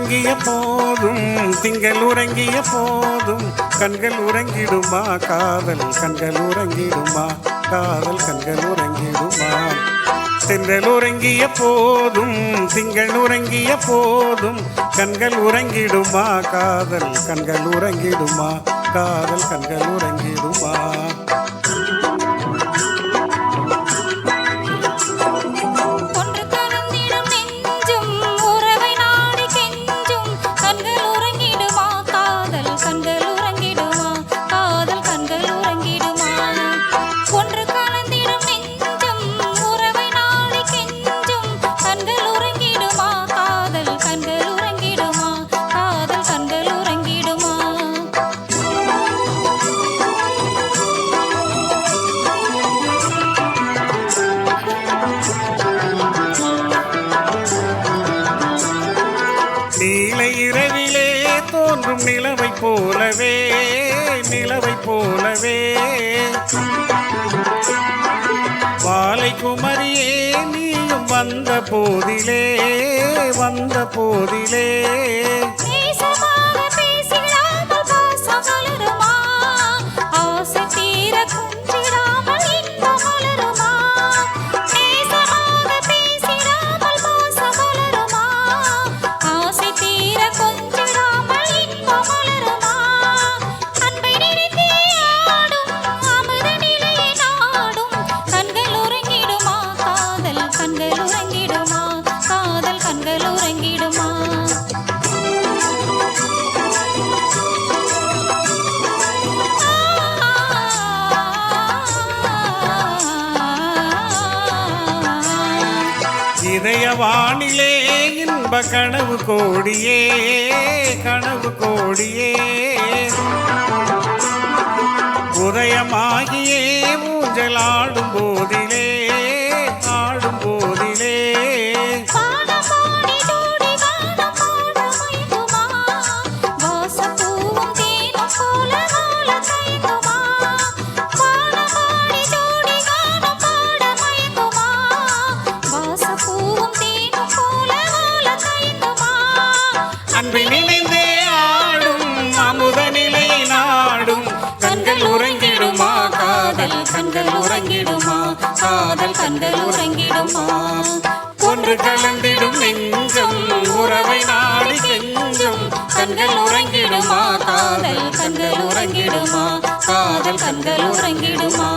உறங்கிய போதும் திங்கள் உறங்கிய போதும் கண்கள் உறங்கிடுமா காதல் கண்கள் உறங்கிடுமா காதல் கண்கள் உறங்கிடுமா தென்றல் உறங்கிய போதும் திங்கள் உறங்கிய போதும் கண்கள் உறங்கிடுமா காதல் கண்கள் உறங்கிடுமா காதல் கண்கள் உறங்கிடுமா நீலை இரவிலே தோன்றும் நிலவை போலவே நிலவை போலவே வாலை குமரியே நீயும் வந்த போதிலே வந்த போதிலே இதயவானிலே இன்ப கனவு கோடியே கனவு கோடியே உதயமாகியே ஊஞ்சலாடும் போதிலே ஆடும் போதிலே அன்பில் நினைந்தே ஆடும் அமுத நிலை நாடும் கண்கள் உறங்கிடுமா காதல் கண்கள் உறங்கிடுமா காதல் கண்கள் உறங்கிடுமா ஒன்று கலந்திடும் நெஞ்சம் உறவை நாடி கெஞ்சும் கண்கள் உறங்கிடுமா காதல் கண்கள் உறங்கிடுமா காதல் கண்கள் உறங்கிடுமா